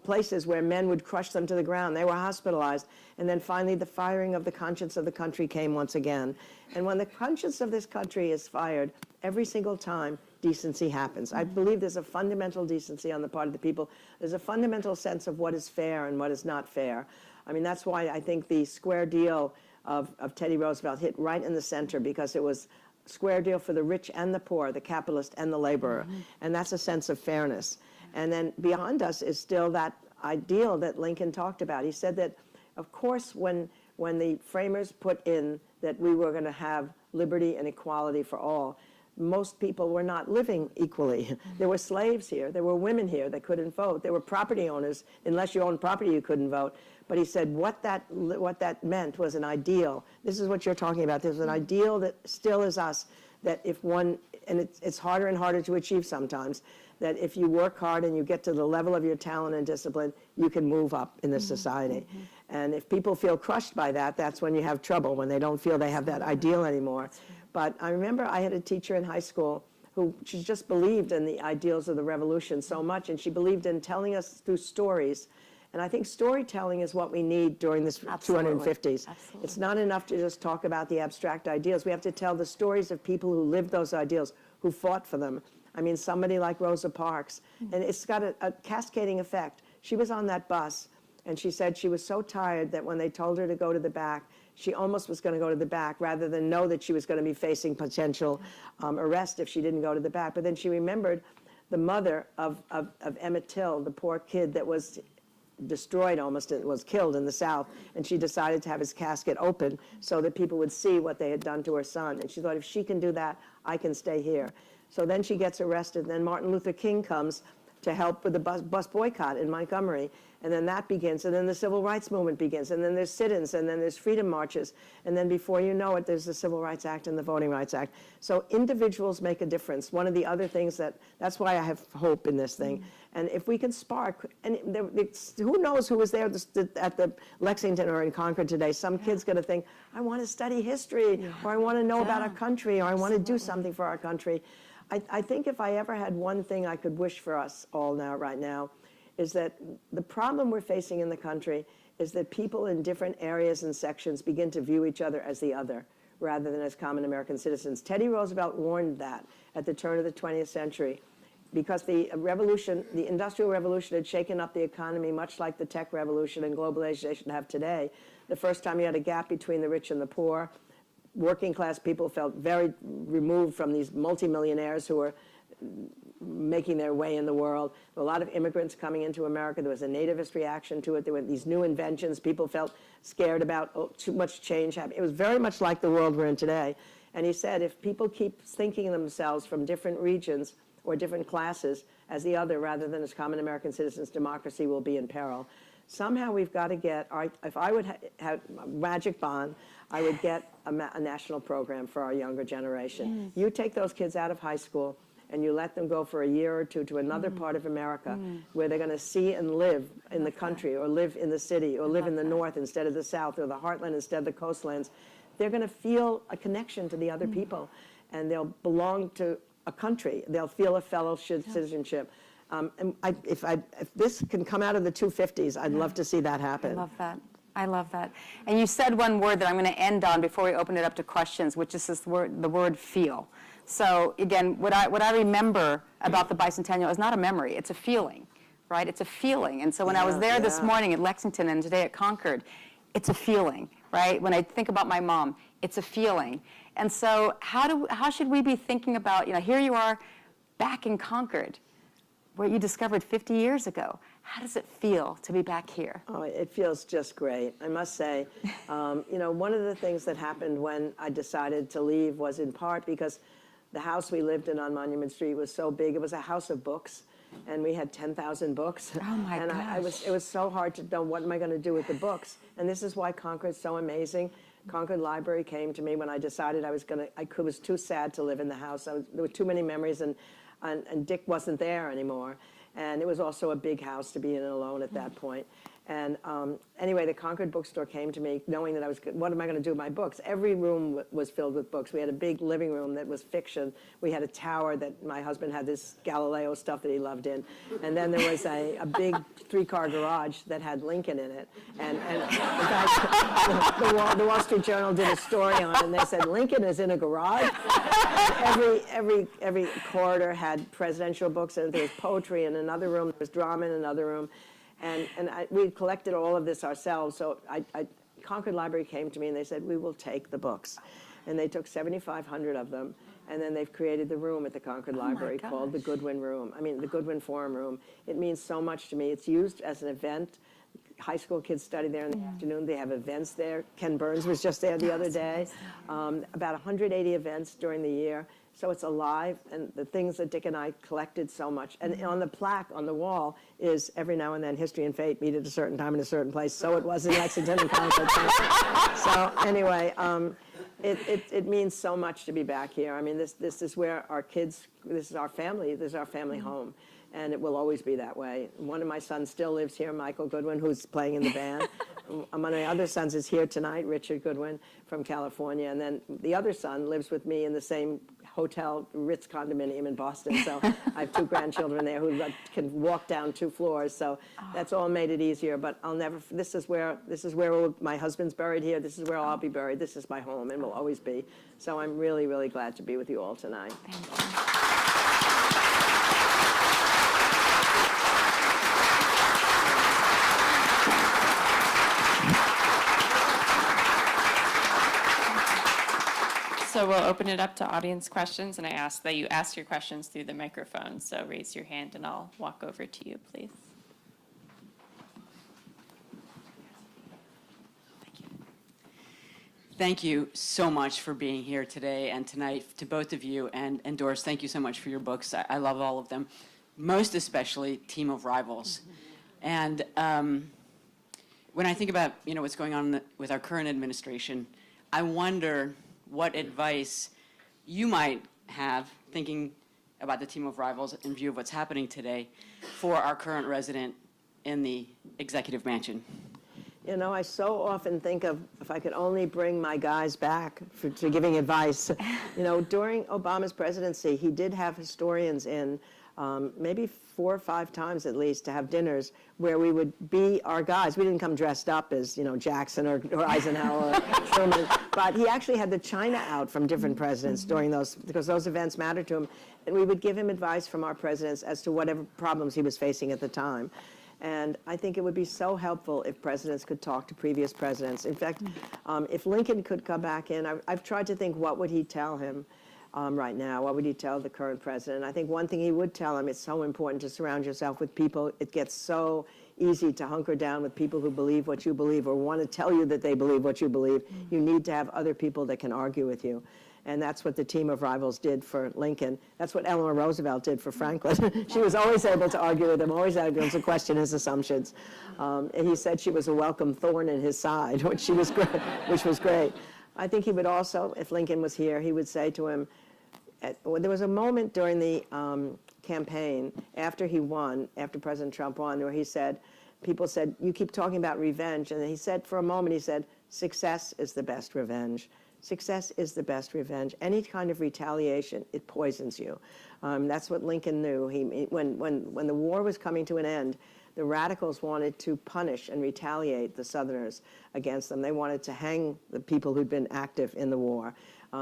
places where men would crush them to the ground. They were hospitalized. And then finally, the firing of the conscience of the country came once again. And when the conscience of this country is fired, every single time, decency happens. I believe there's a fundamental decency on the part of the people. There's a fundamental sense of what is fair and what is not fair. That's why I think the square deal of Teddy Roosevelt hit right in the center, because it was square deal for the rich and the poor, the capitalist and the laborer. Mm-hmm. And that's a sense of fairness. And then beyond us is still that ideal that Lincoln talked about. He said that, of course, when the framers put in that we were going to have liberty and equality for all, most people were not living equally. Mm-hmm. There were slaves here. There were women here that couldn't vote. There were property owners. Unless you owned property, you couldn't vote. But he said what that meant was an ideal. This is what you're talking about. There's an ideal that still is us, that if one, and it's harder and harder to achieve sometimes, that if you work hard and you get to the level of your talent and discipline, you can move up in this society. Mm-hmm. And if people feel crushed by that, that's when you have trouble, when they don't feel they have that ideal anymore. But I remember I had a teacher in high school she just believed in the ideals of the revolution so much, and she believed in telling us through stories. And I think storytelling is what we need during this 250s. Absolutely. It's not enough to just talk about the abstract ideals. We have to tell the stories of people who lived those ideals, who fought for them. Somebody like Rosa Parks. And it's got a cascading effect. She was on that bus, and she said she was so tired that when they told her to go to the back, she almost was going to go to the back rather than know that she was going to be facing potential arrest if she didn't go to the back. But then she remembered the mother of Emmett Till, the poor kid that was destroyed almost, it was killed in the South, and she decided to have his casket open so that people would see what they had done to her son. And she thought, if she can do that, I can stay here. So then she gets arrested, and then Martin Luther King comes to help with the bus boycott in Montgomery. And then that begins, and then the civil rights movement begins, and then there's sit-ins, and then there's freedom marches, and then before you know it, there's the Civil Rights Act and the Voting Rights Act. So individuals make a difference. One of the other things that's why I have hope in this thing. And if we can spark, and who knows who was there at the Lexington or in Concord today. Some kid's going to think, I want to study history, or I want to know about our country, or I want to do something for our country. I think if I ever had one thing I could wish for us all right now, is that the problem we're facing in the country is that people in different areas and sections begin to view each other as the other rather than as common American citizens. Teddy Roosevelt warned that at the turn of the 20th century, because the Industrial Revolution had shaken up the economy much like the tech revolution and globalization have today. The first time you had a gap between the rich and the poor, working class people felt very removed from these multimillionaires who were making their way in the world. There were a lot of immigrants coming into America. There was a nativist reaction to it. There were these new inventions. People felt scared about too much change happening. It was very much like the world we're in today. And he said, if people keep thinking of themselves from different regions or different classes as the other rather than as common American citizens, democracy will be in peril. Somehow we've got to get, if I would have a magic bond, I would get a national program for our younger generation. You take those kids out of high school and you let them go for a year or two to another part of America where they're going to see and live in the country or live in the city or live in the north instead of the south or the heartland instead of the coastlands. They're going to feel a connection to the other people, and they'll belong to a country. They'll feel a fellowship citizenship. And if this can come out of the 250s, I'd love to see that happen. I love that. I love that. And you said one word that I'm going to end on before we open it up to questions, which is the word feel. So again, what I remember about the bicentennial is not a memory, it's a feeling, right? It's a feeling. And so when I was there this morning at Lexington and today at Concord, it's a feeling, right? When I think about my mom, it's a feeling. And so how should we be thinking about, here you are back in Concord, where you discovered 50 years ago. How does it feel to be back here? Oh, it feels just great. I must say, one of the things that happened when I decided to leave was in part because the house we lived in on Monument Street was so big. It was a house of books, and we had 10,000 books. Oh my gosh. It was so hard to know what am I going to do with the books. And this is why Concord's so amazing. Concord Library came to me when I decided I was too sad to live in the house. There were too many memories, and Dick wasn't there anymore. And it was also a big house to be in alone at that point. And anyway, the Concord bookstore came to me knowing that what am I going to do with my books? Every room was filled with books. We had a big living room that was fiction. We had a tower that my husband had this Galileo stuff that he loved in. And then there was a big 3-car garage that had Lincoln in it. And the Wall Street Journal did a story on it, and they said, Lincoln is in a garage? Every corridor had presidential books, and there was poetry in another room, there was drama in another room. And we collected all of this ourselves. So Concord Library came to me and they said, we will take the books. And they took 7,500 of them. And then they've created the room at the Concord Library called the Goodwin Room. The Goodwin Forum Room. It means so much to me. It's used as an event. High school kids study there in the afternoon. They have events there. Ken Burns was just there the other day. About 180 events during the year. So it's alive, and the things that Dick and I collected so much. And on the plaque on the wall is every now and then history and fate meet at a certain time in a certain place. So it was in Lexington and Concord. So anyway, it means so much to be back here. This is where our kids, this is our family home. And it will always be that way. One of my sons still lives here, Michael Goodwin, who's playing in the band. One of my other sons is here tonight, Richard Goodwin from California. And then the other son lives with me in the same hotel, Ritz condominium in Boston. So I have 2 grandchildren there who can walk down 2 floors. So that's all made it easier. But this is where my husband's buried here. This is where I'll be buried. This is my home and will always be. So I'm really, really glad to be with you all tonight. Thank you. So we'll open it up to audience questions, and I ask that you ask your questions through the microphone. So raise your hand, and I'll walk over to you, please. Thank you. Thank you so much for being here today and tonight, to both of you. And Doris, thank you so much for your books. I love all of them, most especially Team of Rivals. And when I think about what's going on with our current administration, I wonder what advice you might have, thinking about the Team of Rivals in view of what's happening today, for our current resident in the executive mansion. I so often think of if I could only bring my guys back to giving advice. During Obama's presidency, he did have historians in maybe 4 or 5 times at least to have dinners where we would be our guys. We didn't come dressed up as, Jackson or Eisenhower or Truman, but he actually had the china out from different presidents during those, because those events mattered to him. And we would give him advice from our presidents as to whatever problems he was facing at the time. And I think it would be so helpful if presidents could talk to previous presidents. In fact, if Lincoln could come back in, I've tried to think, what would he tell him right now? What would he tell the current president? I think one thing he would tell him, it's so important to surround yourself with people. It gets so easy to hunker down with people who believe what you believe or want to tell you that they believe what you believe. You need to have other people that can argue with you. And that's what the team of rivals did for Lincoln. That's what Eleanor Roosevelt did for Franklin. She was always able to argue with him, always able to question his assumptions. And he said she was a welcome thorn in his side, which was great. I think he would also, if Lincoln was here, he would say to him, there was a moment during the campaign after he won, after President Trump won, where he said, people said, you keep talking about revenge. And he said, for a moment, he said, success is the best revenge. Success is the best revenge. Any kind of retaliation, it poisons you. That's what Lincoln knew. When the war was coming to an end, the radicals wanted to punish and retaliate the Southerners against them. They wanted to hang the people who'd been active in the war.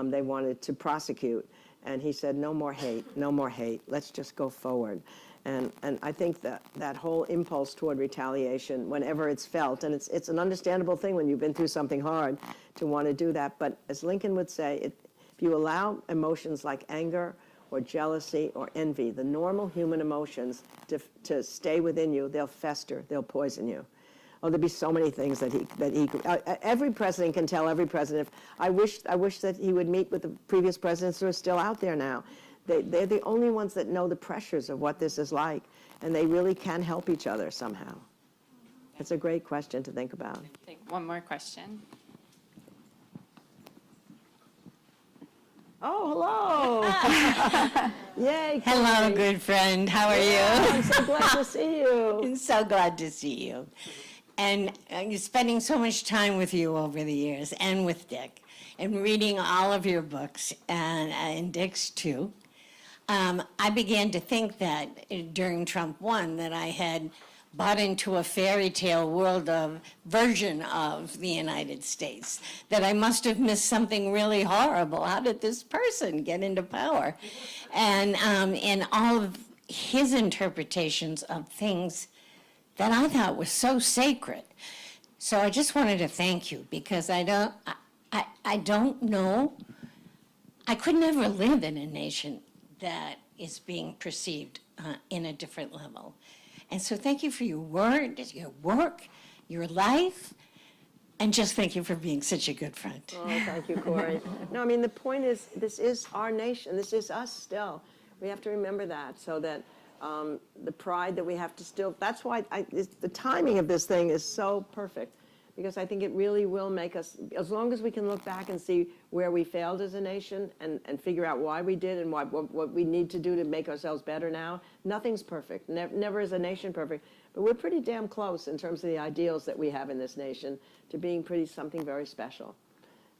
They wanted to prosecute. And he said, no more hate, no more hate. Let's just go forward. And I think that whole impulse toward retaliation, whenever it's felt, and it's an understandable thing when you've been through something hard to want to do that. But as Lincoln would say, if you allow emotions like anger or jealousy or envy, the normal human emotions, to stay within you, they'll fester, they'll poison you. Oh, there'd be so many things that he every president can tell every president. I wish that he would meet with the previous presidents who are still out there now. They're the only ones that know the pressures of what this is like, and they really can help each other somehow. It's a great question to think about. Take one more question. Oh, hello. Yay. Hello, Corey. good friend. How are Yeah, you? I'm so glad to see you. I'm so glad to see you. And you're spending so much time with you over the years, and with Dick, and reading all of your books, and Dick's too. I began to think that during Trump won that I had bought into a fairy tale world version of the United States, that I must have missed something really horrible. How did this person get into power? And in all of his interpretations of things that I thought was so sacred. So I just wanted to thank you, because I don't know, I could never live in a nation that is being perceived in a different level. And so thank you for your word, your work, your life, and just thank you for being such a good friend. Oh, thank you, Corey. No, I mean, the point is, this is our nation. This is us still. We have to remember that, so that the pride that we have to still, that's why the timing of this thing is so perfect, because I think it really will make us, as long as we can look back and see where we failed as a nation and figure out why we did and what we need to do to make ourselves better now. Nothing's perfect. Never is a nation perfect. But we're pretty damn close in terms of the ideals that we have in this nation to being something very special.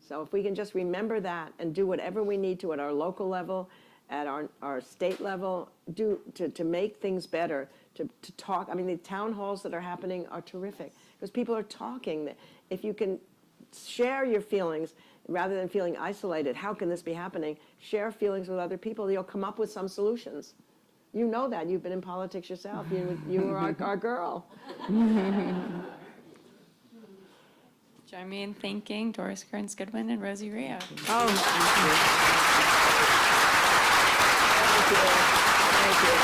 So if we can just remember that and do whatever we need to at our local level, at our state level, to make things better, to talk. I mean, the town halls that are happening are terrific, because people are talking. If you can share your feelings rather than feeling isolated, how can this be happening? Share feelings with other people. You'll come up with some solutions. You know that. You've been in politics yourself. You were our girl. Join me in thanking Doris, Kearns, Goodwin, and Rosie Rio. Oh,